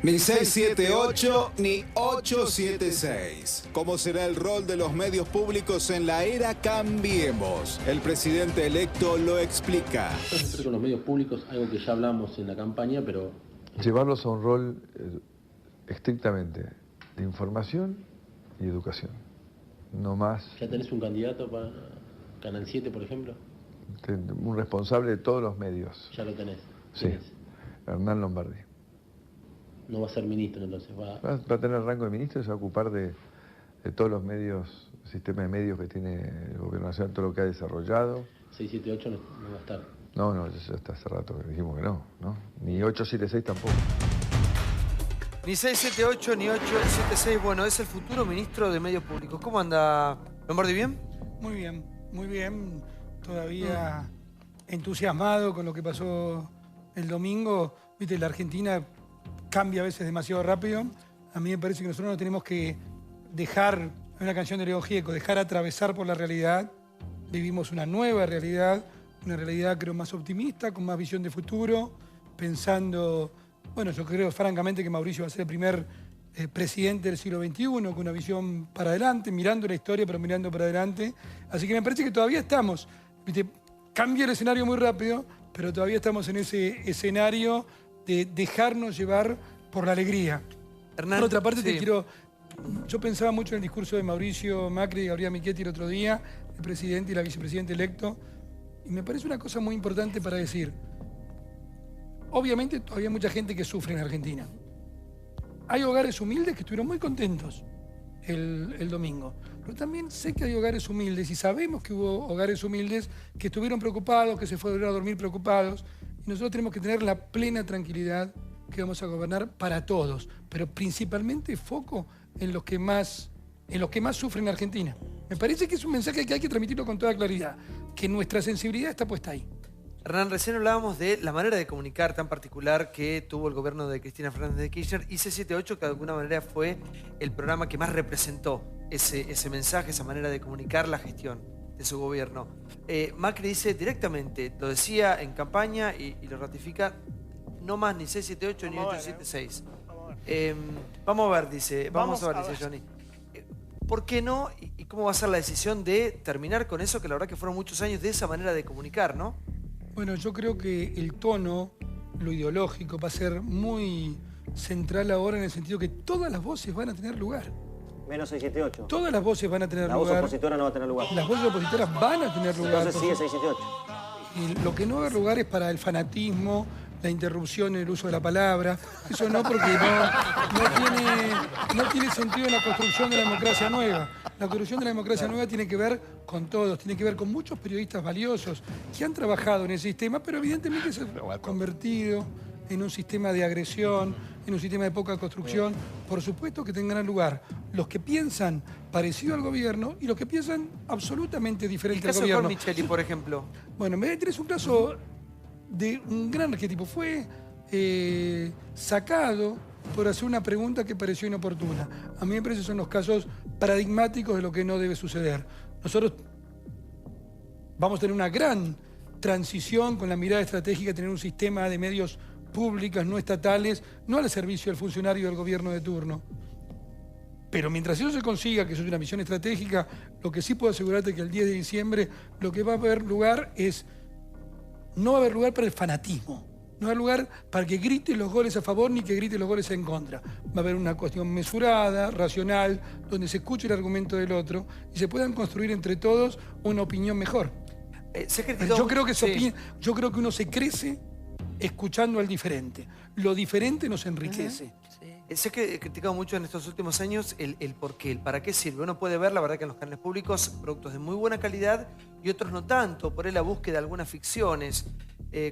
Ni 678 ni 876. ¿Cómo será el rol de los medios públicos en la era Cambiemos? El presidente electo lo explica. Nosotros con los medios públicos, algo que ya hablamos en la campaña, pero... Llevarlos a un rol estrictamente de información y educación. No más... ¿Ya tenés un candidato para Canal 7, por ejemplo? Un responsable de todos los medios. Ya lo tenés. Sí, Hernán Lombardi. No va a ser ministro, entonces va a tener rango de ministro y se va a ocupar de todos los medios, el sistema de medios que tiene el gobierno nacional, todo lo que ha desarrollado. 678 no va a estar. No, ya está hace rato que dijimos que no. Ni 876 tampoco. Ni 678 ni 876, bueno, es el futuro ministro de Medios Públicos. ¿Cómo anda, Lombardi? ¿Bien? Muy bien. Todavía entusiasmado con lo que pasó el domingo. Viste, la Argentina cambia a veces demasiado rápido. A mí me parece que nosotros no tenemos que dejar, hay una canción de León Gieco, dejar atravesar por la realidad. Vivimos una nueva realidad, una realidad creo más optimista, con más visión de futuro, pensando, bueno, yo creo francamente que Mauricio va a ser el primer presidente del siglo XXI, con una visión para adelante, mirando la historia, pero mirando para adelante. Así que me parece que todavía estamos, ¿viste? Cambia el escenario muy rápido, pero todavía estamos en ese escenario de dejarnos llevar por la alegría. Hernán, por otra parte, sí. Yo pensaba mucho en el discurso de Mauricio Macri y Gabriela Michetti el otro día, el presidente y la vicepresidenta electo, y me parece una cosa muy importante para decir. Obviamente todavía hay mucha gente que sufre en Argentina. Hay hogares humildes que estuvieron muy contentos el domingo, pero también sé que hay hogares humildes y sabemos que hubo hogares humildes que estuvieron preocupados, que se fueron a dormir preocupados, y nosotros tenemos que tener la plena tranquilidad que vamos a gobernar para todos, pero principalmente foco en los que más sufren en Argentina. Me parece que es un mensaje que hay que transmitirlo con toda claridad, que nuestra sensibilidad está puesta ahí. Hernán, recién hablábamos de la manera de comunicar tan particular que tuvo el gobierno de Cristina Fernández de Kirchner y C78, que de alguna manera fue el programa que más representó ese mensaje, esa manera de comunicar la gestión de su gobierno. Macri dice directamente, lo decía en campaña y lo ratifica, no más ni 678 ni 876. Vamos a ver, dice Johnny. ¿Por qué no? ¿Y cómo va a ser la decisión de terminar con eso? Que la verdad que fueron muchos años de esa manera de comunicar, ¿no? Bueno, yo creo que el tono, lo ideológico, va a ser muy central ahora en el sentido que todas las voces van a tener lugar. Menos 678. Todas las voces van a tener lugar. La voz opositora no va a tener lugar. Las voces opositoras van a tener lugar. Entonces sigue 678. Y lo que no va a haber lugar es para el fanatismo, la interrupción en el uso de la palabra. Eso no, porque no tiene sentido en la construcción de la democracia nueva. La construcción de la democracia nueva tiene que ver con todos, tiene que ver con muchos periodistas valiosos que han trabajado en el sistema, pero evidentemente se ha convertido en un sistema de agresión, en un sistema de poca construcción. Por supuesto que tendrán lugar los que piensan parecido al gobierno y los que piensan absolutamente diferente al gobierno. ¿El caso con Micheli, por ejemplo? Bueno, es un caso de un gran arquetipo. Fue sacado por hacer una pregunta que pareció inoportuna. A mí me parece que son los casos paradigmáticos de lo que no debe suceder. Nosotros vamos a tener una gran transición con la mirada estratégica, tener un sistema de medios públicos, no estatales, no al servicio del funcionario del gobierno de turno. Pero mientras eso se consiga, que eso es una misión estratégica, lo que sí puedo asegurarte es que el 10 de diciembre lo que va a haber lugar es... No va a haber lugar para el fanatismo. No va a haber lugar para que griten los goles a favor ni que griten los goles en contra. Va a haber una cuestión mesurada, racional, donde se escuche el argumento del otro y se puedan construir entre todos una opinión mejor. Yo creo que uno se crece escuchando al diferente. Lo diferente nos enriquece. Sé que he criticado mucho en estos últimos años el por qué, el para qué sirve. Uno puede ver, la verdad, que en los canales públicos productos de muy buena calidad y otros no tanto. Por ahí la búsqueda de algunas ficciones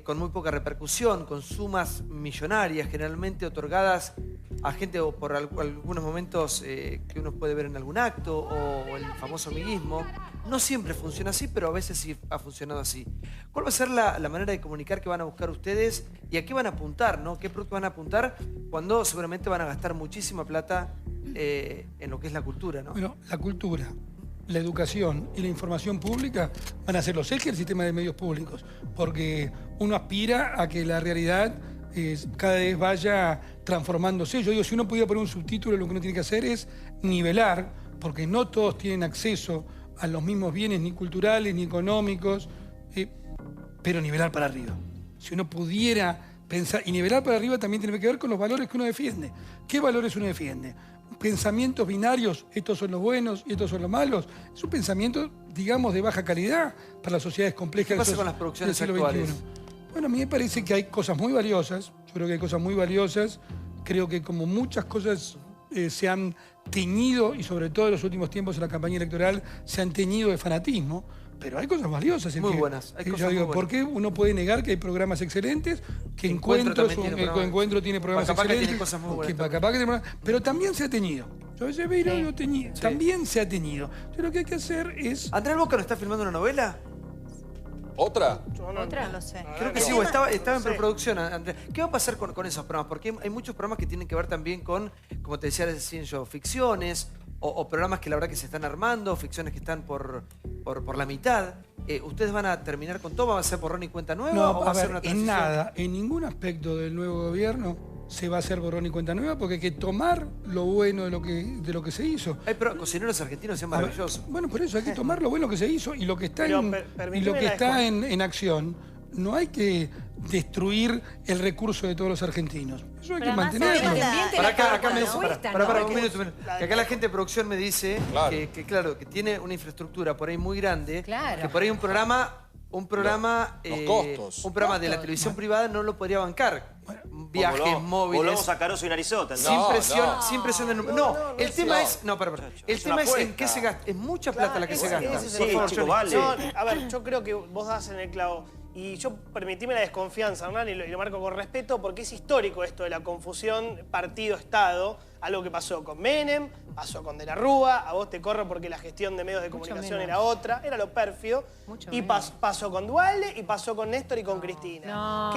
con muy poca repercusión, con sumas millonarias, generalmente otorgadas a gente o por algunos momentos que uno puede ver en algún acto o el famoso amiguismo. No siempre funciona así, pero a veces sí ha funcionado así. ¿Cuál va a ser la manera de comunicar que van a buscar ustedes y a qué van a apuntar, ¿no? ¿Qué producto van a apuntar cuando seguramente van a gastar muchísima plata en lo que es la cultura, ¿no? Bueno, la cultura, la educación y la información pública van a ser los ejes del sistema de medios públicos, porque uno aspira a que la realidad cada vez vaya transformándose. Yo digo, si uno pudiera poner un subtítulo, lo que uno tiene que hacer es nivelar, porque no todos tienen acceso a los mismos bienes, ni culturales, ni económicos, pero nivelar para arriba. Si uno pudiera pensar, y nivelar para arriba también tiene que ver con los valores que uno defiende. ¿Qué valores uno defiende? Pensamientos binarios, estos son los buenos y estos son los malos. Es un pensamiento, digamos, de baja calidad para las sociedades complejas. ¿Qué pasa con las producciones del siglo actuales? XXI. Bueno, a mí me parece que hay cosas muy valiosas. Yo creo que hay cosas muy valiosas. Creo que como muchas cosas se han teñido, y sobre todo en los últimos tiempos en la campaña electoral, se han teñido de fanatismo. Pero hay cosas valiosas. Muy buenas. Hay cosas yo digo, muy buenas. ¿por qué uno puede negar que hay programas excelentes? Que Encuentro Encuentro tiene programas Pacapá excelentes. tiene cosas muy buenas que Pacapá tiene programas, pero también se ha teñido. Yo a veces veo y digo teñido. Sí. También se ha teñido. Yo lo que hay que hacer es... ¿Andrés Boca no está filmando una novela? ¿Otra? Otra, lo sé. Creo que sí, o estaba en preproducción, Andrés. ¿Qué va a pasar con esos programas? Porque hay muchos programas que tienen que ver también con, como te decía recién yo, ficciones o programas que la verdad que se están armando, ficciones que están por la mitad. ¿Ustedes van a terminar con todo? ¿Va a ser borrón y cuenta nueva? No, ¿O va a a ser ver, una en transición? nada, en ningún aspecto del nuevo gobierno se va a hacer borrón y cuenta nueva, porque hay que tomar lo bueno de lo que se hizo. Hay cocineros argentinos que sean A ver, maravillosos. bueno, por eso hay que tomar lo bueno que se hizo y lo que está, Pero en, permitime y lo que la está descon- en acción. No hay que destruir el recurso de todos los argentinos. Eso hay que además mantenerlo. sabemos la- Para acá me cuánto dice, cuesta, para ¿no? un minuto. Que acá la gente de producción me dice Claro. que claro, que tiene una infraestructura por ahí muy grande, Claro. que por ahí un programa, Los costos. un programa de la Costos. televisión privada no lo podría bancar. Viajes móviles. Volvamos a Caruso y Narizota. Sin No, presión, no. sin presión de número. No, el tema es. No, para. El Es tema una es en apuesta. qué se gasta. Es mucha plata la que se gasta. ese es Sí, el tema. chico, vale. No, a ver, yo creo que vos das en el clavo. Y yo permitime la desconfianza, Hernán, y lo marco con respeto, porque es histórico esto de la confusión partido-estado, algo que pasó con Menem, pasó con De la Rúa, a vos te corro porque la gestión de medios de comunicación menos. era otra, era lo pérfido, Mucho y menos. pasó con Dualde y pasó con Néstor y con Cristina. No.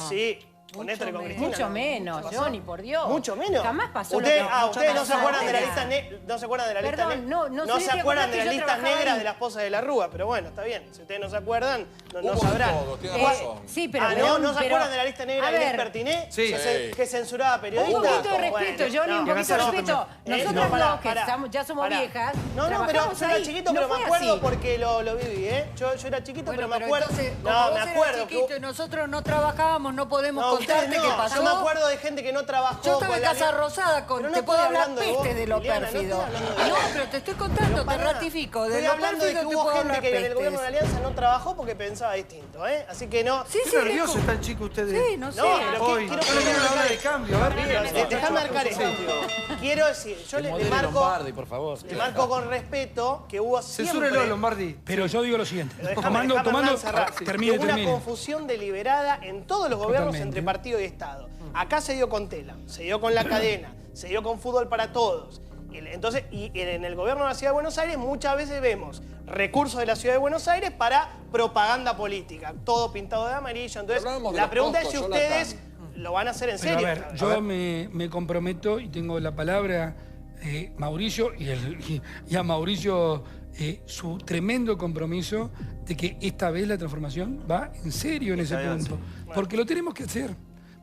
Sí, con Néstor y con Cristina. Mucho ¿no? menos, ¿Pasó? Johnny, por Dios. Mucho menos. Jamás pasó Ustedes, lo que ustedes no se pasó acuerdan de la ahora. lista no se acuerdan de la lista Perdón, no no sé se si acuerdan de acordate, las yo listas trabajaba negras ahí. de la esposa de la Rúa, pero bueno, está bien. Si ustedes no se acuerdan, no Hubo de sabrán. todo, tiene ¿Cuál- razón. Sí, pero... ¿No se pero- acuerdan de la lista negra a de ver, Luis Pertiné? Sí. Que censuraba periodistas. Un poquito de respeto, Bueno, Johnny, un no, poquito de no, respeto. Nosotros no, pará, dos, que pará, ya somos pará. viejas, No, pero trabajamos yo era ahí. chiquito, No pero me fue acuerdo así. porque lo viví, ¿eh? Yo era chiquito, Bueno, pero me pero acuerdo. entonces, como No, vos me eras acuerdo chiquito que... y nosotros no trabajábamos, no podemos No, ustedes contarte no. qué pasó. Yo me acuerdo de gente que no trabajó. Yo estaba con en la- Casa Rosada, Pero no te puedo estoy hablar hablando de vos, peste de lo Liliana, no pérfido. estoy hablando de vos. No, pero te estoy contando, te Pará, ratifico. De estoy lo hablando de que pérfido te hubo puedo gente hablar que en el gobierno de la pestes. Alianza no trabajó porque pensaba distinto, ¿eh? Así que no... Sí, Qué sí, nerviosos le- están, chicos, ustedes. Sí, no sé. No, pero Hoy. quiero No le quiero hablar de cambio, a ver. Déjame marcar esto. Quiero decir, yo le marco... por favor. Le marco con respeto que hubo siempre... Censúrelo, Lombardi. Pero yo digo lo siguiente. Pero Tomando, Hernán, cerrar. termine, Que una termine. confusión deliberada en todos los gobiernos Totalmente. entre partido y Estado. Acá se dio con Tela, se dio con La Cadena, se dio con Fútbol para Todos. Entonces, y en el gobierno de la Ciudad de Buenos Aires muchas veces vemos recursos de la Ciudad de Buenos Aires para propaganda política, todo pintado de amarillo. Entonces, Hablábamos de la los pregunta es costos, si Jonathan. ustedes lo van a hacer en Pero serio. a ver, yo me comprometo y tengo la palabra Mauricio y a Mauricio su tremendo compromiso de que esta vez la transformación va en serio en ese vez va en punto. Porque lo tenemos que hacer.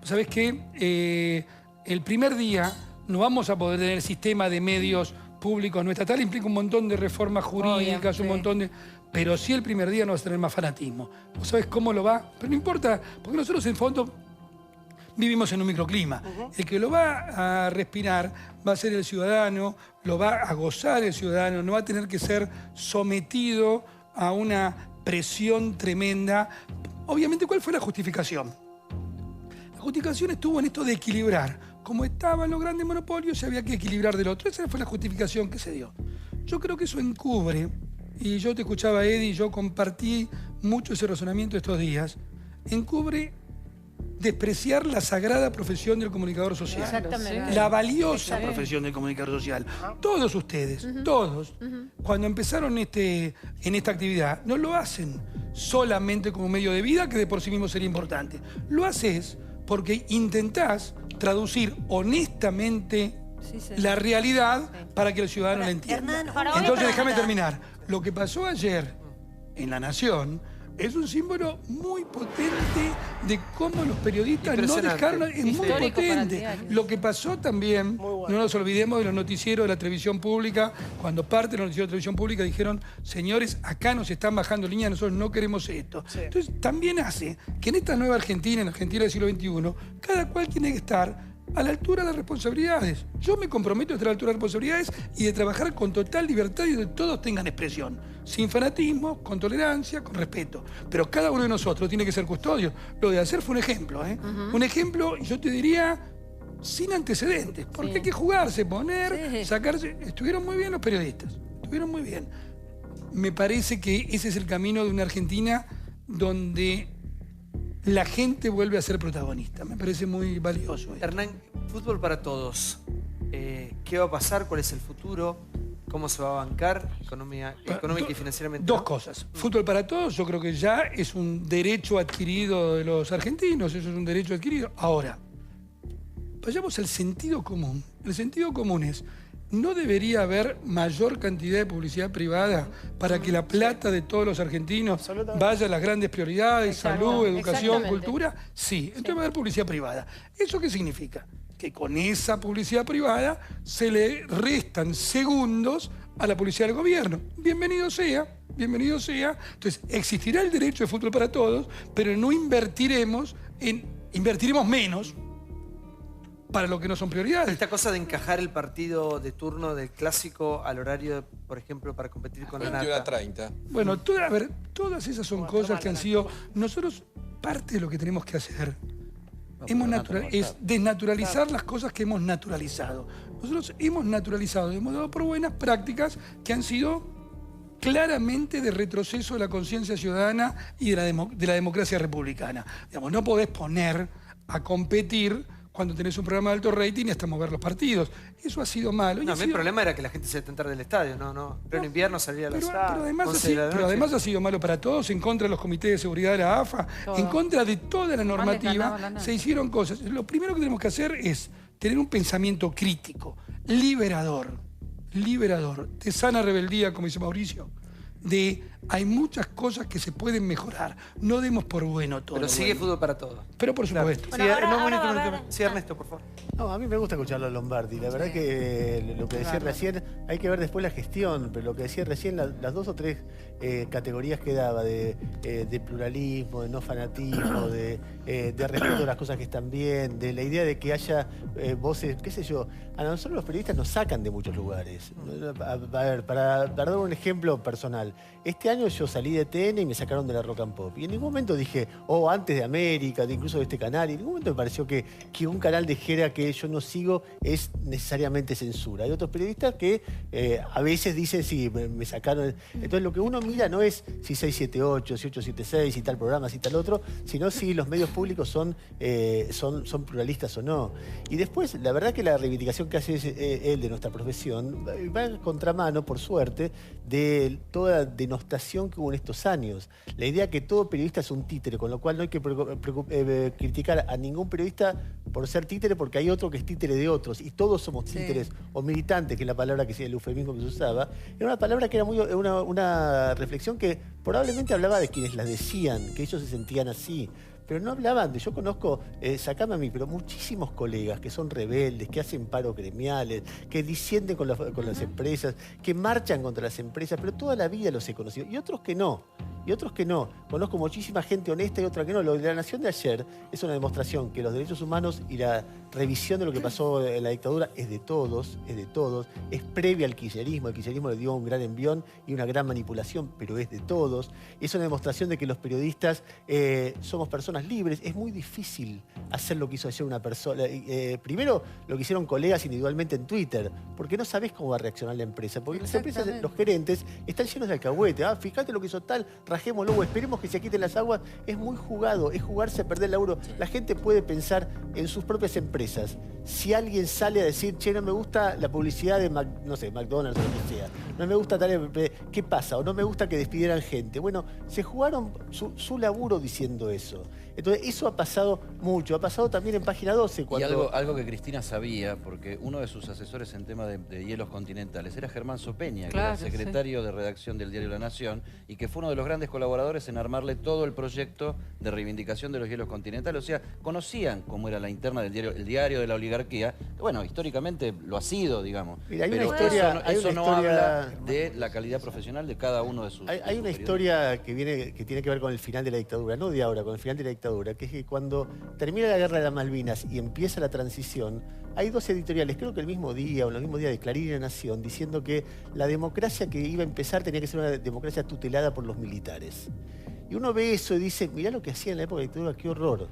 ¿Sabés qué? El primer día no vamos a poder tener sistema de medios públicos no estatal, implica un montón de reformas jurídicas, un montón de... Pero sí el primer día no vas a tener más fanatismo. ¿Vos sabés cómo lo va? Pero no importa, porque nosotros en fondo vivimos en un microclima. El que lo va a respirar va a ser el ciudadano, lo va a gozar el ciudadano, no va a tener que ser sometido a una presión tremenda. Obviamente, ¿cuál fue la justificación? La justificación estuvo en esto de equilibrar. Como estaban los grandes monopolios, se había que equilibrar del otro. Esa fue la justificación que se dio. Yo creo que eso encubre, y yo te escuchaba, Eddie, y yo compartí mucho ese razonamiento estos días, encubre despreciar la sagrada profesión del comunicador social. Exactamente. La valiosa profesión del comunicador social. Todos ustedes, todos, cuando empezaron en esta actividad, no lo hacen solamente como medio de vida, que de por sí mismo sería importante. Lo haces porque intentás traducir honestamente la realidad para que el ciudadano la entienda. Hernán, Entonces, déjame terminar. Lo que pasó ayer en La Nación Es un símbolo muy potente de cómo los periodistas no dejaron... Es muy potente. Lo que pasó también, no nos olvidemos de los noticieros de la televisión pública, cuando parte de los noticieros de la televisión pública dijeron, señores, acá nos están bajando líneas, nosotros no queremos esto. Sí. Entonces también hace que en esta nueva Argentina, en la Argentina del siglo XXI, cada cual tiene que estar a la altura de las responsabilidades. Yo me comprometo a estar a la altura de las responsabilidades y de trabajar con total libertad y de que todos tengan expresión. Sin fanatismo, con tolerancia, con respeto. Pero cada uno de nosotros tiene que ser custodio. Lo de hacer fue un ejemplo, ¿eh? Un ejemplo, yo te diría, sin antecedentes. Porque hay que jugarse, poner, sacarse. Estuvieron muy bien los periodistas. Estuvieron muy bien. Me parece que ese es el camino de una Argentina donde la gente vuelve a ser protagonista. Me parece muy valioso. Hernán, fútbol para todos. ¿Qué va a pasar? ¿Cuál es el futuro? ¿Cómo se va a bancar económica y financieramente? Dos cosas. Fútbol para todos, yo creo que ya es un derecho adquirido de los argentinos. Eso es un derecho adquirido. Ahora, vayamos al sentido común. El sentido común es, ¿no debería haber mayor cantidad de publicidad privada para que la plata de todos los argentinos vaya a las grandes prioridades, salud, educación, cultura? Sí, entonces va a haber publicidad privada. ¿Eso qué significa? Que con esa publicidad privada se le restan segundos a la publicidad del gobierno. Bienvenido sea, bienvenido sea. Entonces, existirá el derecho de fútbol para todos, pero no invertiremos menos para lo que no son prioridades. Esta cosa de encajar el partido de turno del clásico al horario, por ejemplo, para competir con la nata. 21:30. Bueno, todas esas son cosas que han sido... Nosotros, parte de lo que tenemos que hacer es desnaturalizar las cosas que hemos naturalizado. Nosotros hemos naturalizado, hemos dado por buenas prácticas que han sido claramente de retroceso de la conciencia ciudadana y de la democracia republicana. Digamos, no podés poner a competir cuando tenés un programa de alto rating y hasta mover los partidos. Eso ha sido malo. No, el problema era que la gente se tentara del estadio, pero en invierno salía a las 11 de la noche. Pero además ha sido malo para todos, en contra de los comités de seguridad de la AFA, en contra de toda la normativa, se hicieron cosas. Lo primero que tenemos que hacer es tener un pensamiento crítico, liberador, de sana rebeldía, como dice Mauricio, hay muchas cosas que se pueden mejorar. No demos por bueno todo. Pero sigue fútbol para todos. Pero por supuesto. Sí, Ernesto, por favor. No, a mí me gusta escucharlo a Lombardi. La verdad que lo que decía recién, hay que ver después la gestión, pero lo que decía recién, las dos o tres categorías que daba de pluralismo, de no fanatismo, de respeto a las cosas que están bien, de la idea de que haya voces, qué sé yo. A nosotros los periodistas nos sacan de muchos lugares. A ver, para dar un ejemplo personal. Este año yo salí de TN y me sacaron de la Rock and Pop. Y en ningún momento dije, antes de América, incluso de este canal, y en ningún momento me pareció que un canal dijera que yo no sigo es necesariamente censura. Hay otros periodistas que a veces dicen, sí, me sacaron. Entonces lo que uno mira no es si 678, si 876, si tal programa, si tal otro, sino si los medios públicos son pluralistas o no. Y después, la verdad que la reivindicación que hace él de nuestra profesión va en contramano, por suerte, de toda denostación que hubo en estos años. La idea que todo periodista es un títere, con lo cual no hay que criticar a ningún periodista por ser títere, porque hay otro que es títere de otros, y todos somos títeres, o militantes, que es la palabra el eufemismo que se usaba. Era una palabra que era una reflexión que probablemente hablaba de quienes la decían, que ellos se sentían así. Pero no hablaban de, yo conozco, sacame a mí, pero muchísimos colegas que son rebeldes, que hacen paros gremiales, que disienten con las empresas, que marchan contra las empresas, pero toda la vida los he conocido. Y otros que no. Conozco muchísima gente honesta y otra que no. Lo de la Nación de ayer es una demostración que los derechos humanos y la revisión de lo que pasó en la dictadura es de todos, es previa al kirchnerismo. El kirchnerismo le dio un gran envión y una gran manipulación, pero es de todos. Es una demostración de que los periodistas somos personas libres. Es muy difícil hacer lo que hizo ayer una persona. Primero, lo que hicieron colegas individualmente en Twitter, porque no sabés cómo va a reaccionar la empresa. Porque las empresas, los gerentes, están llenos de alcahuete. Fíjate lo que hizo tal, rajémoslo, esperemos que se quiten las aguas. Es muy jugado, es jugarse a perder el laburo. La gente puede pensar en sus propias empresas. si alguien sale a decir, che, no me gusta la publicidad de, no sé, McDonald's o lo que sea, no me gusta tal, ¿qué pasa? O no me gusta que despidieran gente. Bueno, se jugaron su laburo diciendo eso. Entonces, eso ha pasado mucho. Ha pasado también en Página 12. Cuando... Y algo que Cristina sabía, porque uno de sus asesores en tema de hielos continentales era Germán Sopeña, que era el secretario de redacción del diario La Nación, y que fue uno de los grandes colaboradores en armarle todo el proyecto de reivindicación de los hielos continentales. O sea, conocían cómo era la interna del diario, el diario de la oligarquía, que bueno, históricamente lo ha sido, digamos. Mira, pero eso no habla de la calidad profesional de cada uno de sus... Hay una historia que tiene que ver con el final de la dictadura, no de ahora, con el final de la dictadura, que es que cuando termina la guerra de las Malvinas y empieza la transición, hay dos editoriales, creo que el mismo día o en el mismo día, de Clarín y La Nación, diciendo que la democracia que iba a empezar tenía que ser una democracia tutelada por los militares. Y uno ve eso y dice, mirá lo que hacía en la época de la dictadura, qué horror.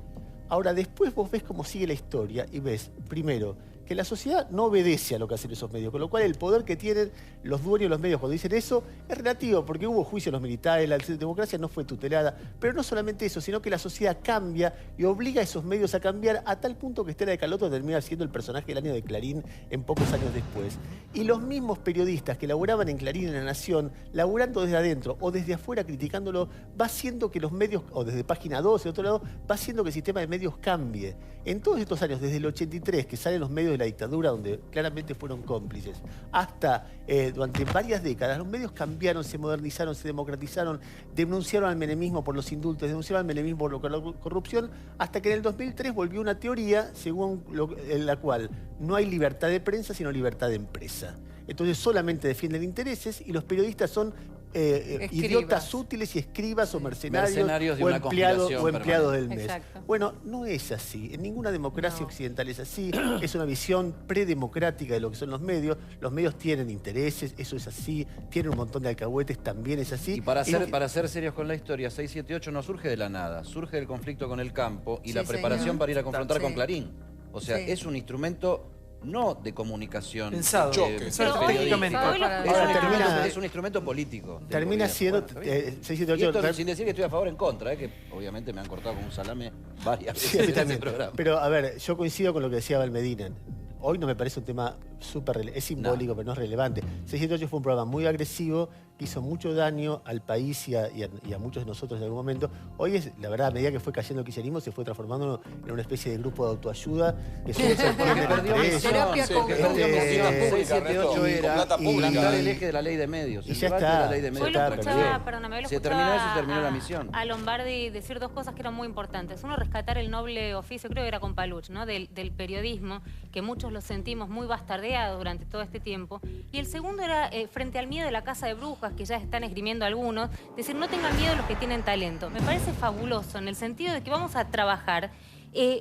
Ahora, después vos ves cómo sigue la historia y ves, primero, que la sociedad no obedece a lo que hacen esos medios, con lo cual el poder que tienen los dueños de los medios cuando dicen eso es relativo, porque hubo juicios a los militares, la democracia no fue tutelada, pero no solamente eso, sino que la sociedad cambia y obliga a esos medios a cambiar a tal punto que Estela de Carlotto termina siendo el personaje del año de Clarín en pocos años después. Y los mismos periodistas que laburaban en Clarín y en La Nación, laburando desde adentro o desde afuera criticándolo, va haciendo que los medios, o desde Página 12, de otro lado, va haciendo que el sistema de medios cambie. En todos estos años, desde el 83, que salen los medios de la dictadura, donde claramente fueron cómplices, hasta durante varias décadas, los medios cambiaron, se modernizaron, se democratizaron, denunciaron al menemismo por los indultos, denunciaron al menemismo por la corrupción, hasta que en el 2003 volvió una teoría según en la cual no hay libertad de prensa, sino libertad de empresa. Entonces solamente defienden intereses y los periodistas son idiotas útiles y escribas o mercenarios o empleados del mes. Exacto. Bueno, no es así. En ninguna democracia occidental es así. Es una visión predemocrática de lo que son los medios. Los medios tienen intereses, eso es así. Tienen un montón de alcahuetes, también es así. Y para ser serios con la historia, 678 no surge de la nada. Surge del conflicto con el campo y la preparación para ir a confrontar con Clarín. O sea, es un instrumento... no de comunicación, pensado, periodísticamente. Ahora es un instrumento político. Termina siendo 678. Y esto sin decir que estoy a favor o en contra, que obviamente me han cortado con un salame varias veces en este programa. Pero a ver, yo coincido con lo que decía Valmedina. Hoy no me parece un tema es simbólico, pero no es relevante. 678 fue un programa muy agresivo, que hizo mucho daño al país y a muchos de nosotros en algún momento. Hoy es, la verdad, a medida que fue cayendo el kirchnerismo, se fue transformando en una especie de grupo de autoayuda que suele ser terapia con 678 era plantar el eje de la ley de medios. Y ya está. Hoy lo escuchaba, perdóname, se terminó eso y terminó la misión. A Lombardi decir dos cosas que eran muy importantes. Uno, rescatar el noble oficio, creo que era con Paluch, ¿no? del periodismo, que muchos lo sentimos muy bastardeado durante todo este tiempo. Y el segundo era, frente al miedo de la casa de brujas, que ya están esgrimiendo algunos, decir, no tengan miedo los que tienen talento. Me parece fabuloso, en el sentido de que vamos a trabajar,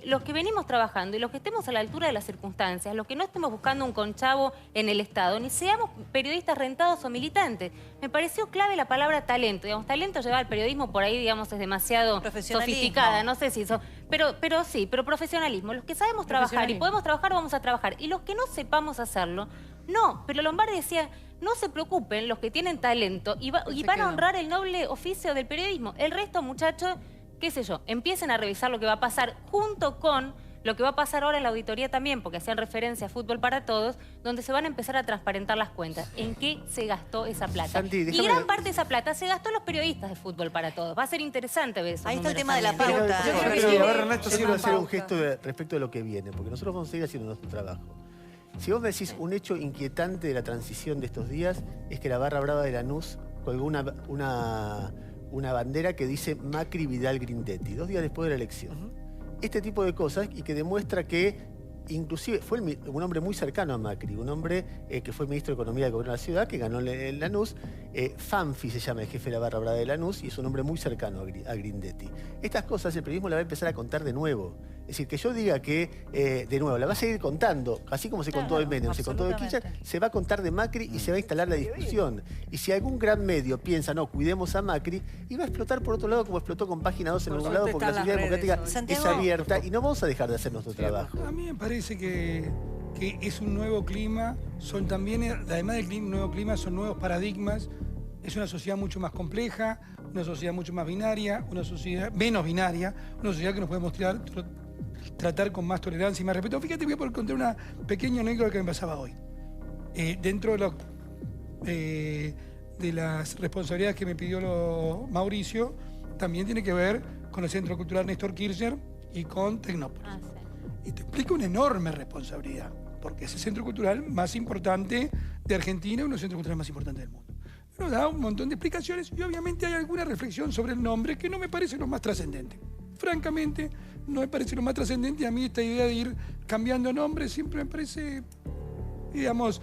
los que venimos trabajando y los que estemos a la altura de las circunstancias, los que no estemos buscando un conchavo en el Estado, ni seamos periodistas rentados o militantes. Me pareció clave la palabra talento. Digamos, talento lleva al periodismo por ahí, digamos, es demasiado sofisticada. No sé si eso... Pero profesionalismo. Los que sabemos trabajar y podemos trabajar, vamos a trabajar. Y los que no sepamos hacerlo, no. Pero Lombardi decía, no se preocupen los que tienen talento y van a honrar el noble oficio del periodismo. El resto, muchachos, qué sé yo, empiecen a revisar lo que va a pasar junto con lo que va a pasar ahora en la auditoría también, porque hacían referencia a Fútbol para Todos, donde se van a empezar a transparentar las cuentas. ¿En qué se gastó esa plata? Santi, y gran parte de esa plata se gastó en los periodistas de Fútbol para Todos. Va a ser interesante ver eso. Ahí está el tema de la pauta. Yo creo que Ernesto quiero hacer un gesto respecto de lo que viene, porque nosotros vamos a seguir haciendo nuestro trabajo. Si vos me decís un hecho inquietante de la transición de estos días, es que la barra brava de Lanús colgó una bandera que dice Macri, Vidal, Grindetti, 2 días después de la elección. Este tipo de cosas, y que demuestra que inclusive fue un hombre muy cercano a Macri, un hombre que fue ministro de Economía del Gobierno de la Ciudad, que ganó en Lanús. Fanfi se llama el jefe de la barra brava de Lanús y es un hombre muy cercano a Grindetti. Estas cosas el periodismo la va a empezar a contar de nuevo. Es decir, que yo diga que, de nuevo, la va a seguir contando, así como se contó de Menem, se contó de Kirchner, se va a contar de Macri y se va a instalar la discusión. Y si algún gran medio piensa, no, cuidemos a Macri, y va a explotar por otro lado como explotó con Página 12 en algún lado, porque la sociedad democrática es abierta y no vamos a dejar de hacer nuestro trabajo. A mí me parece que es un nuevo clima, son también, además del nuevo clima, son nuevos paradigmas. Es una sociedad mucho más compleja, una sociedad mucho más binaria, una sociedad menos binaria, una sociedad que nos puede mostrar tratar con más tolerancia y más respeto. Fíjate, voy a poder contar una pequeña anécdota que me pasaba hoy. Dentro de las responsabilidades que me pidió Mauricio, también tiene que ver con el Centro Cultural Néstor Kirchner y con Tecnópolis. Y te explico una enorme responsabilidad, porque es el centro cultural más importante de Argentina, uno de los centros culturales más importantes del mundo. Nos da un montón de explicaciones y obviamente hay alguna reflexión sobre el nombre que no me parece lo más trascendente. Francamente, no me parece lo más trascendente. A mí esta idea de ir cambiando nombres siempre me parece, digamos,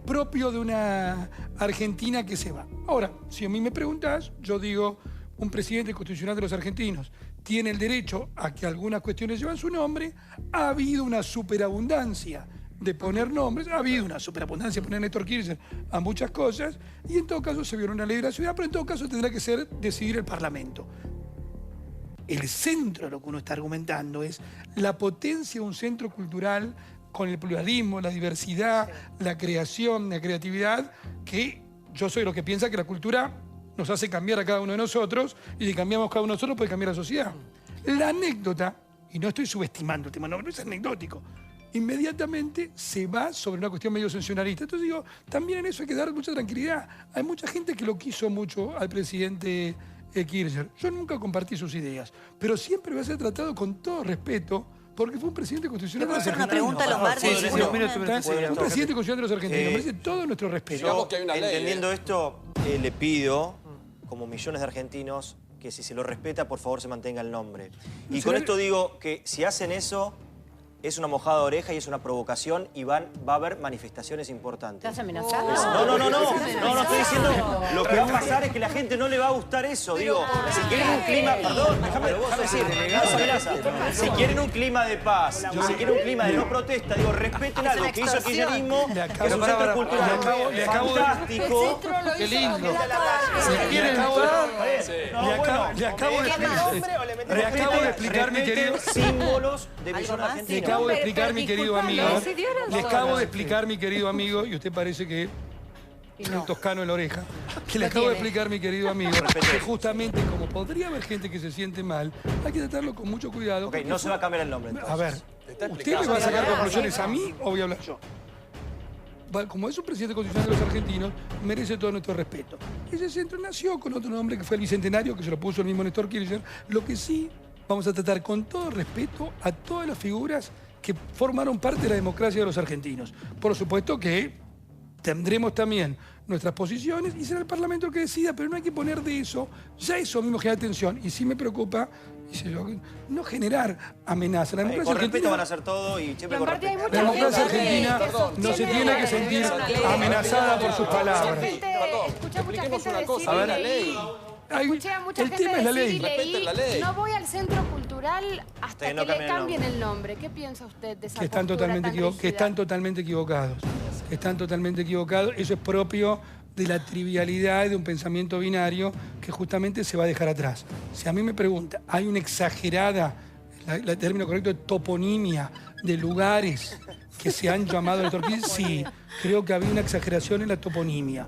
propio de una Argentina que se va. Ahora, si a mí me preguntás, yo digo, un presidente constitucional de los argentinos tiene el derecho a que algunas cuestiones llevan su nombre. Ha habido una superabundancia de poner nombres, ha habido una superabundancia de poner Néstor Kirchner a muchas cosas, y en todo caso se vio una ley de la ciudad, pero en todo caso tendrá que decidir el Parlamento. El centro de lo que uno está argumentando es la potencia de un centro cultural con el pluralismo, la diversidad, la creación, la creatividad, que yo soy lo que piensa que la cultura nos hace cambiar a cada uno de nosotros, y si cambiamos cada uno de nosotros puede cambiar la sociedad. La anécdota, y no estoy subestimando el tema, no es anecdótico, inmediatamente se va sobre una cuestión medio sensacionalista. Entonces digo, también en eso hay que dar mucha tranquilidad. Hay mucha gente que lo quiso mucho al presidente Kirchner. Yo nunca compartí sus ideas, pero siempre va a ser tratado con todo respeto, porque fue un presidente constitucional de los argentinos. ¿Puedo hacer una pregunta, Lombardi? Un presidente constitucional de los argentinos. Merece todo nuestro respeto. Yo, entendiendo esto, le pido, como millones de argentinos, que si se lo respeta, por favor se mantenga el nombre. Y con esto digo que si hacen eso, es una mojada de oreja y es una provocación, y va a haber manifestaciones importantes. ¿Estás amenazado? No, estoy diciendo, lo que va a pasar es que a la gente no le va a gustar eso. Digo, si quieren un clima, perdón, déjame decir, si quieren un clima de paz, si quieren un clima de no protesta, digo, respeten algo que hizo el kirchnerismo, que es un centro cultural fantástico. Qué lindo. Le acabo de explicar, mi querido, símbolos de visión argentina. Le acabo de explicar, mi querido amigo. Le acabo de explicar, mi querido amigo, y usted parece que tiene un toscano en la oreja. Que le acabo de explicar, mi querido amigo, que justamente como podría haber gente que se siente mal, hay que tratarlo con mucho cuidado. Ok, no se va a cambiar el nombre entonces. A ver, ¿usted me va a sacar conclusiones a mí o voy a hablar yo? Como es un presidente constitucional de los argentinos, merece todo nuestro respeto. Ese centro nació con otro nombre que fue el Bicentenario, que se lo puso el mismo Néstor Kirchner. Lo que sí, vamos a tratar con todo respeto a todas las figuras que formaron parte de la democracia de los argentinos. Por supuesto que tendremos también nuestras posiciones y será el Parlamento el que decida, pero no hay que poner de eso, ya eso mismo genera tensión. Y sí me preocupa no generar amenazas. La democracia con respeto argentina, van a hacer todo y siempre con respeto. la democracia argentina no se tiene que sentir amenazada por sus palabras. Escuché a mucha gente decir A ver, y leí. Escuché a mucha gente decir y leí, no voy al centro cultural hasta que le cambien el nombre. ¿Qué piensa usted de esa que están totalmente equivocados. Están totalmente equivocados. Eso es propio de la trivialidad de un pensamiento binario que justamente se va a dejar atrás. Si a mí me pregunta, ¿hay una exagerada, el término correcto, de toponimia de lugares que se han llamado Néstor Kirchner? Sí, creo que había una exageración en la toponimia.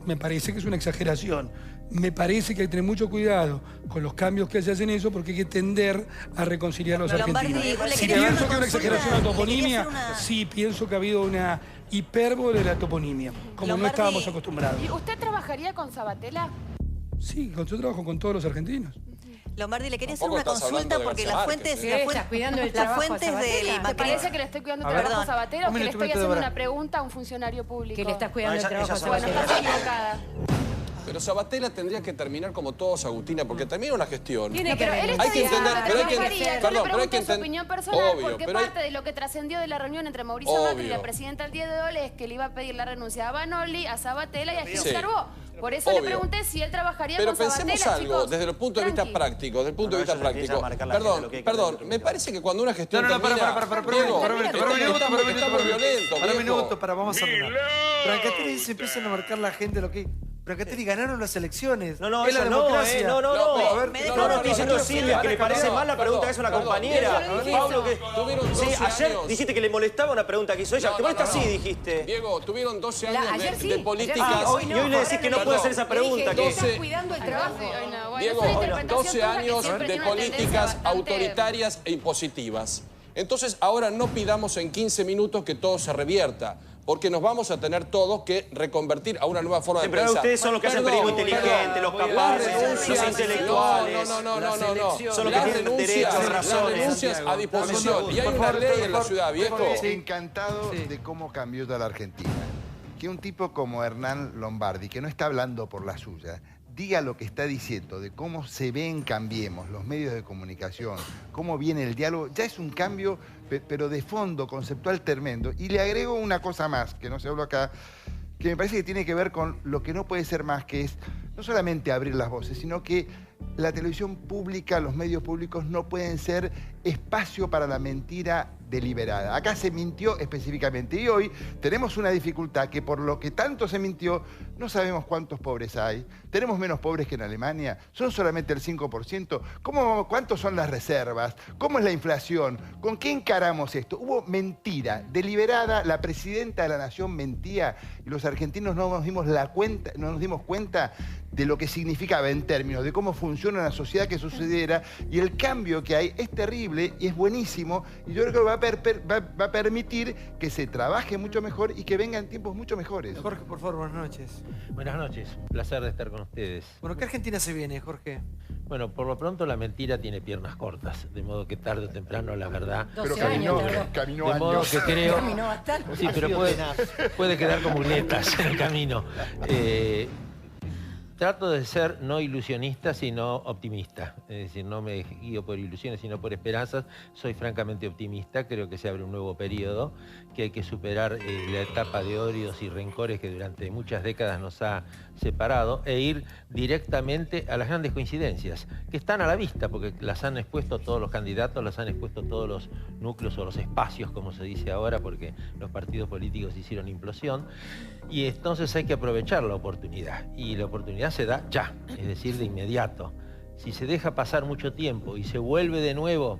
Me parece que es una exageración. Me parece que hay que tener mucho cuidado con los cambios que se hacen eso, porque hay que tender a reconciliar a los argentinos. Si pienso que hay una exageración en la toponimia, sí, pienso que ha habido una hipérbole de la toponimia, como no estábamos acostumbrados. ¿Y usted trabajaría con Sabatella? Sí, yo trabajo con todos los argentinos. Lombardi, le quería hacer una consulta porque las fuentes del ¿Te parece que le estoy cuidando el trabajo a Sabatella o que le estoy haciendo una pregunta a un funcionario público? Que le estás cuidando el trabajo a Sabatella. Bueno, estás equivocada. Pero Sabatella tendría que terminar como todos, Agustina, porque termina una gestión. Pero él está diciendo que trabajaría. Yo le pregunto su opinión personal, porque parte de lo que trascendió de la reunión entre Mauricio Macri y la presidenta el día de hoy es que le iba a pedir la renuncia a Vanoli, a Sabatella y a Gil Carbó. Por eso le pregunté si él trabajaría con Sabatella. Pero pensemos algo, desde el punto de vista práctico, Perdón, me parece que cuando una gestión termina... Para un minuto, vamos a hablar. Brancatelli se empiezan a marcar la gente lo que... Brancatelli ganaron las elecciones. No, eso no, estoy diciendo Silvia, que le parece mal la pregunta que hace una compañera. Pablo, que... Sí, ayer dijiste que le molestaba una pregunta que hizo ella. ¿Te molesta? Sí, dijiste. Diego, tuvieron 12 años de políticas. Y hoy le decís que no puede hacer esa pregunta. Estás cuidando el trabajo. Diego, es una interpretación 12 tuya que años siempre de tiene una tendencia políticas bastante- autoritarias e impositivas. Entonces, ahora no pidamos en 15 minutos que todo se revierta, porque nos vamos a tener todos que reconvertir a una nueva forma de Pero pensar. ustedes son los que hacen periodismo inteligente, los capaces, los intelectuales. No. Son los que Las tienen derechos, las razones. renuncias a disposición. Y hay una ley en la ciudad, viejo. Estoy encantado de cómo cambió toda la Argentina. Que un tipo como Hernán Lombardi, que no está hablando por la suya, diga lo que está diciendo de cómo se ven Cambiemos, los medios de comunicación, cómo viene el diálogo, ya es un cambio, pero de fondo, conceptual tremendo. Y le agrego una cosa más, que no se habló acá, que me parece que tiene que ver con lo que no puede ser más, que es no solamente abrir las voces, sino que la televisión pública, los medios públicos no pueden ser espacio para la mentira deliberada. Acá se mintió específicamente y hoy tenemos una dificultad que por lo que tanto se mintió, no sabemos cuántos pobres hay, tenemos menos pobres que en Alemania, son solamente el 5%, ¿cuántos son las reservas? ¿Cómo es la inflación? ¿Con qué encaramos esto? Hubo mentira deliberada, la presidenta de la nación mentía y los argentinos no nos dimos cuenta de lo que significaba en términos de cómo funciona una sociedad que sucediera, y el cambio que hay es terrible y es buenísimo, y yo creo que va a permitir que se trabaje mucho mejor y que vengan tiempos mucho mejores. Jorge, por favor, buenas noches. Buenas noches, un placer de estar con ustedes. Bueno, ¿qué Argentina se viene, Jorge? Bueno, por lo pronto la mentira tiene piernas cortas, de modo que tarde o temprano la verdad... Pero caminó de modo años. que creo... Caminó bastante. Sí, pero puede quedar como muletas en el camino. Trato de ser no ilusionista, sino optimista. Es decir, no me guío por ilusiones, sino por esperanzas. Soy francamente optimista. Creo que se abre un nuevo periodo, que hay que superar la etapa de odios y rencores que durante muchas décadas nos ha separado e ir directamente a las grandes coincidencias, que están a la vista, porque las han expuesto todos los candidatos, las han expuesto todos los núcleos o los espacios, como se dice ahora, porque los partidos políticos hicieron implosión. Y entonces hay que aprovechar la oportunidad. Y la oportunidad se da ya, es decir, de inmediato. Si se deja pasar mucho tiempo y se vuelve de nuevo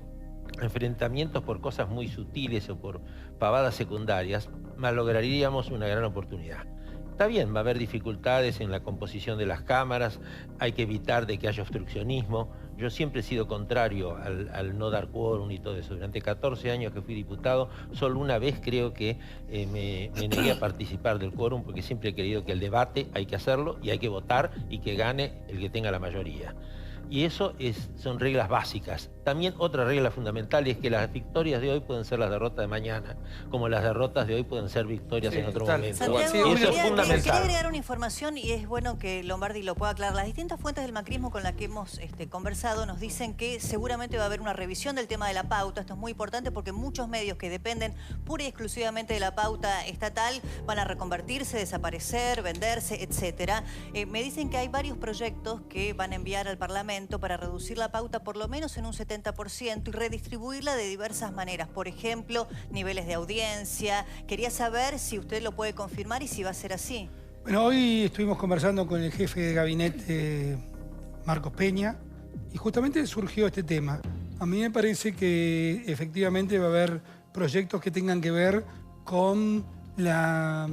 a enfrentamientos por cosas muy sutiles o por pavadas secundarias, malograríamos una gran oportunidad. Está bien, va a haber dificultades en la composición de las cámaras, hay que evitar de que haya obstruccionismo. Yo siempre he sido contrario al no dar quórum y todo eso. Durante 14 años que fui diputado, solo una vez creo que me negué a participar del quórum, porque siempre he creído que el debate hay que hacerlo y hay que votar y que gane el que tenga la mayoría. Y eso son reglas básicas. También otra regla fundamental es que las victorias de hoy pueden ser las derrotas de mañana, como las derrotas de hoy pueden ser victorias en otro momento. Santiago, y eso es fundamental. Quería agregar una información y es bueno que Lombardi lo pueda aclarar. Las distintas fuentes del macrismo con las que hemos conversado nos dicen que seguramente va a haber una revisión del tema de la pauta. Esto es muy importante porque muchos medios que dependen pura y exclusivamente de la pauta estatal van a reconvertirse, desaparecer, venderse, etc. Me dicen que hay varios proyectos que van a enviar al Parlamento para reducir la pauta por lo menos en un 70% y redistribuirla de diversas maneras. Por ejemplo, niveles de audiencia. Quería saber si usted lo puede confirmar y si va a ser así. Bueno, hoy estuvimos conversando con el jefe de gabinete, Marcos Peña, y justamente surgió este tema. A mí me parece que efectivamente va a haber proyectos que tengan que ver con la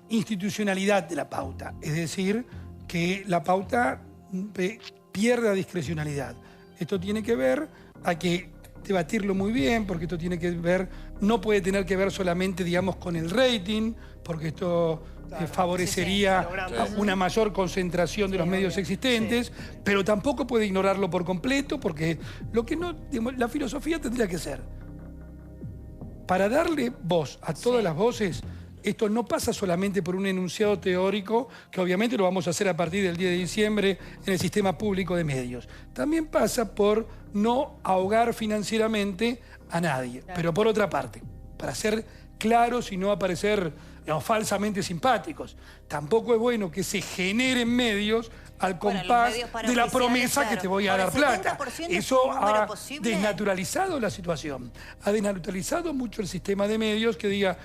institucionalidad de la pauta. Es decir, que la pauta pierda discrecionalidad. Esto tiene que ver, hay que debatirlo muy bien, porque esto tiene que ver, no puede tener que ver solamente, digamos, con el rating, porque esto favorecería una mayor concentración de los medios existentes, pero tampoco puede ignorarlo por completo, porque lo que no, digamos, la filosofía tendría que ser, para darle voz a todas las voces, esto no pasa solamente por un enunciado teórico, que obviamente lo vamos a hacer a partir del 10 de diciembre en el sistema público de medios. También pasa por no ahogar financieramente a nadie. Claro. Pero por otra parte, para ser claros y no aparecer, digamos, falsamente simpáticos, tampoco es bueno que se generen medios al compás de la promesa, claro, que te voy a dar plata. Eso ha desnaturalizado la situación. Ha desnaturalizado mucho el sistema de medios que diga,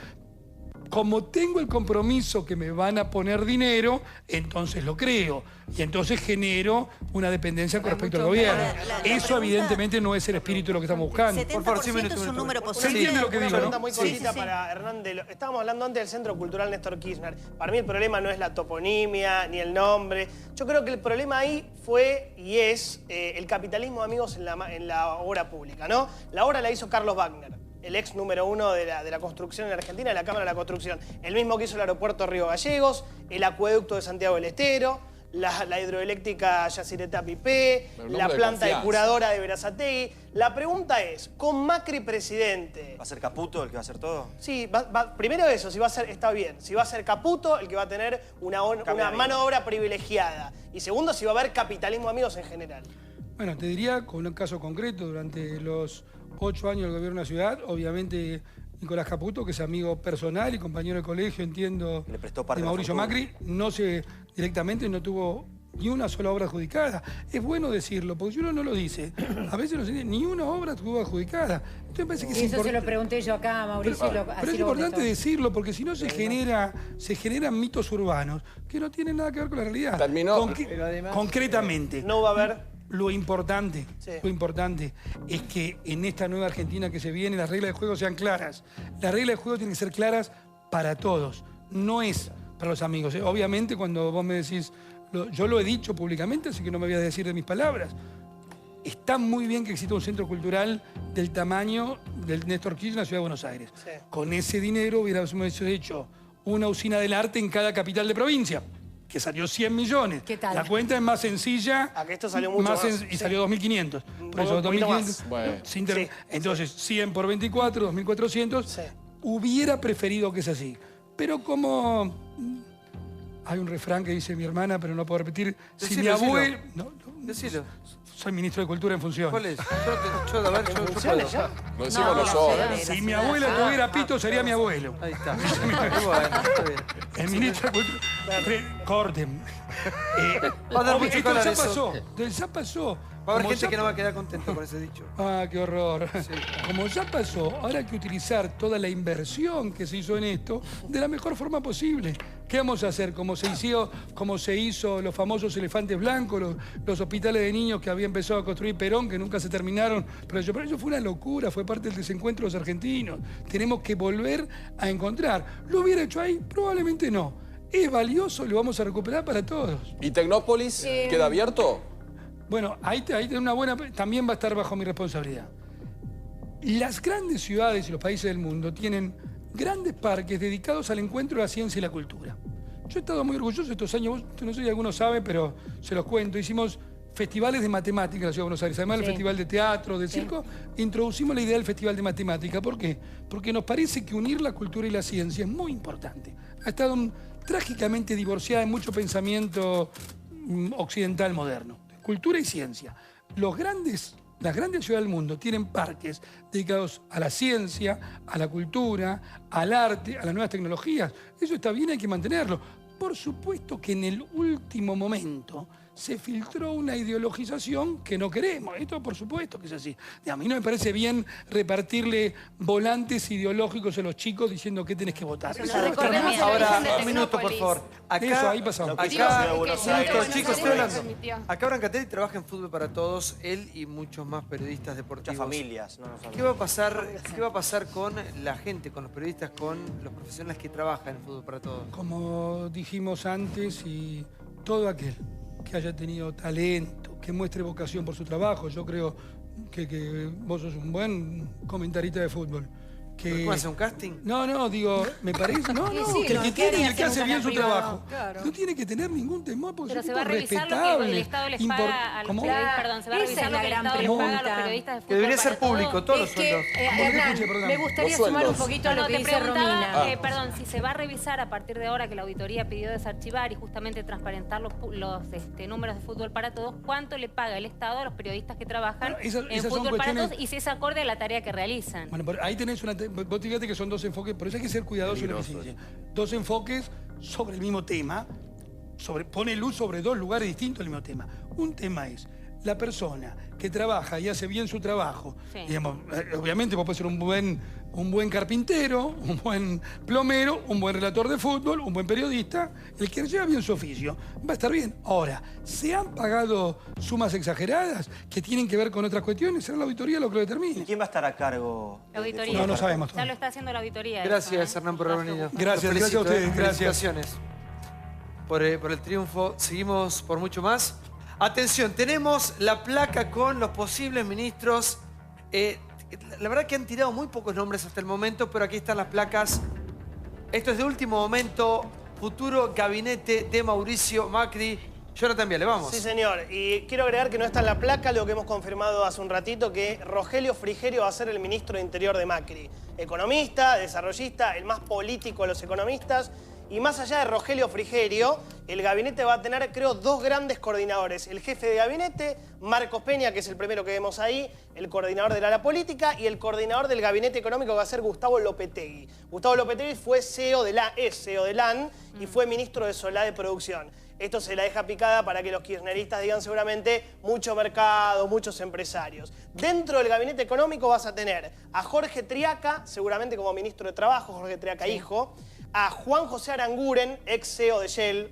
como tengo el compromiso que me van a poner dinero, entonces lo creo. Y entonces genero una dependencia con respecto al gobierno. Eso evidentemente no es el espíritu de lo que estamos buscando. 70% es un número ¿Se positivo. entiende lo que digo, Una no? pregunta muy cortita para Hernán. Estábamos hablando antes del Centro Cultural Néstor Kirchner. Para mí el problema no es la toponimia ni el nombre. Yo creo que el problema ahí fue y es el capitalismo, amigos, en la obra pública, ¿no? La obra la hizo Carlos Wagner, el ex número 1 de la construcción en Argentina, de la Cámara de la Construcción. El mismo que hizo el aeropuerto Río Gallegos, el acueducto de Santiago del Estero, la hidroeléctrica Yacyretá Pipé, la planta depuradora de Berazategui. La pregunta es, con Macri presidente... ¿Va a ser Caputo el que va a hacer todo? Sí, primero eso, si va a ser, está bien. Si va a ser Caputo, el que va a tener una mano de obra privilegiada. Y segundo, si va a haber capitalismo, amigos, en general. Bueno, te diría, con un caso concreto, durante los 8 años del gobierno de la ciudad, obviamente Nicolás Caputo, que es amigo personal y compañero de colegio, entiendo, de Mauricio Macri, directamente no tuvo ni una sola obra adjudicada. Es bueno decirlo, porque si uno no lo dice, a veces no se dice, ni una obra estuvo adjudicada. Entonces me parece que y eso se lo pregunté yo acá a Mauricio. Pero es importante decirlo, porque si no se generan mitos urbanos que no tienen nada que ver con la realidad. Terminó. Concretamente. No va a haber... Lo importante es que en esta nueva Argentina que se viene las reglas de juego sean claras. Las reglas de juego tienen que ser claras para todos, no es para los amigos. Obviamente cuando vos me decís, yo lo he dicho públicamente, así que no me voy a decir de mis palabras. Está muy bien que exista un centro cultural del tamaño del Néstor Kirchner en la Ciudad de Buenos Aires. Sí. Con ese dinero hubiéramos hecho una usina del arte en cada capital de provincia, que salió 100 millones. ¿Qué tal? La cuenta es más sencilla. A que esto salió mucho más. Y salió 2.500. Por eso 2.500. Bueno. Entonces, 100 por 24, 2.400. Hubiera preferido que es así. Pero como... Hay un refrán que dice mi hermana, pero no puedo repetir. Si mi abuelo... Decilo. Soy ministro de Cultura en función. ¿Cuál es? Yo puedo. Lo decimos nosotros. Si mi abuela tuviera pito, sería mi abuelo. Ahí está. El ministro de Cultura... Corten. Ya pasó. Va a haber gente que no va a quedar contento con ese dicho. Ah, qué horror. Sí. Como ya pasó, ahora hay que utilizar toda la inversión que se hizo en esto de la mejor forma posible. ¿Qué vamos a hacer? Como se hizo los famosos elefantes blancos, los hospitales de niños que había empezado a construir Perón, que nunca se terminaron. Pero eso fue una locura, fue parte del desencuentro de los argentinos. Tenemos que volver a encontrar. ¿Lo hubiera hecho ahí? Probablemente no. Es valioso, lo vamos a recuperar para todos. ¿Y Tecnópolis queda abierto? Bueno, ahí tiene una buena... También va a estar bajo mi responsabilidad. Las grandes ciudades y los países del mundo tienen grandes parques dedicados al encuentro de la ciencia y la cultura. Yo he estado muy orgulloso estos años, no sé si alguno sabe, pero se los cuento. Hicimos festivales de matemáticas en la Ciudad de Buenos Aires, además del festival de teatro, de circo, introducimos la idea del festival de matemática. ¿Por qué? Porque nos parece que unir la cultura y la ciencia es muy importante. Ha estado trágicamente divorciada en mucho pensamiento occidental moderno. Cultura y ciencia. Las grandes ciudades del mundo tienen parques dedicados a la ciencia, a la cultura, al arte, a las nuevas tecnologías. Eso está bien, hay que mantenerlo. Por supuesto que en el último momento se filtró una ideologización que no queremos. Esto por supuesto que es así. A mí no me parece bien repartirle volantes ideológicos a los chicos diciendo qué tenés que votar. Ahora, un minuto, por favor. Acá, eso, ahí pasamos. Chicos, estoy hablando. Acá Brancatelli trabaja en Fútbol para Todos, él y muchos más periodistas deportivos. Muchas familias. ¿Qué va a pasar con la gente, con los periodistas, con los profesionales que trabajan en Fútbol para Todos? Como dijimos antes, y todo aquel que haya tenido talento, que muestre vocación por su trabajo. Yo creo que vos sos un buen comentarista de fútbol. ¿Cómo hace un casting? No, digo, me parece... No, sí, que el que tiene y el que hace bien su trabajo. Claro. No tiene que tener ningún temor porque pero es se un va a revisar lo que el Estado les paga a los periodistas. Perdón, se va a revisar lo que el Estado les paga a los periodistas de Fútbol. Que debería ser público, todos los sueldos. Hernán, me gustaría sumar un poquito a lo que dice Romina. Perdón, si se va a revisar a partir de ahora que la auditoría pidió desarchivar y justamente transparentar los números de Fútbol para Todos, ¿cuánto le paga el Estado a los periodistas que trabajan en Fútbol para Todos y si es acorde a la tarea que realizan? Bueno, ahí tenés vos fíjate que son dos enfoques, por eso hay que ser cuidadoso en lo que se dice. Dos enfoques sobre el mismo tema, pone luz sobre dos lugares distintos del mismo tema. Un tema es la persona que trabaja y hace bien su trabajo, Sí. digamos, obviamente vos podés ser un buen carpintero, un buen plomero, un buen relator de fútbol, un buen periodista, el que lleva bien su oficio, va a estar bien. Ahora, ¿se han pagado sumas exageradas que tienen que ver con otras cuestiones? Será la auditoría lo que lo determine. ¿Quién va a estar a cargo? La auditoría. No sabemos Ya todavía. lo está haciendo la auditoría. Gracias, eso, ¿eh? Hernán, por haber venido. Gracias, Los gracias a ustedes, felicito, gracias. Felicitaciones por el triunfo. Seguimos por mucho más. Atención, tenemos la placa con los posibles ministros. La verdad que han tirado muy pocos nombres hasta el momento, pero aquí están las placas. Esto es de último momento. Futuro gabinete de Mauricio Macri. Jonathan Viale, vamos. Sí, señor. Y quiero agregar que no está en la placa lo que hemos confirmado hace un ratito, que Rogelio Frigerio va a ser el ministro de Interior de Macri. Economista, desarrollista, el más político de los economistas. Y más allá de Rogelio Frigerio, el gabinete va a tener, creo, dos grandes coordinadores. El jefe de gabinete, Marcos Peña, que es el primero que vemos ahí, el coordinador del área política, y el coordinador del gabinete económico que va a ser Gustavo Lopetegui. Gustavo Lopetegui fue es CEO de LAN y fue ministro de Solá de Producción. Esto se la deja picada para que los kirchneristas digan seguramente mucho mercado, muchos empresarios. Dentro del gabinete económico vas a tener a Jorge Triaca, seguramente como ministro de Trabajo, Jorge Triaca hijo, a Juan José Aranguren, ex CEO de Shell.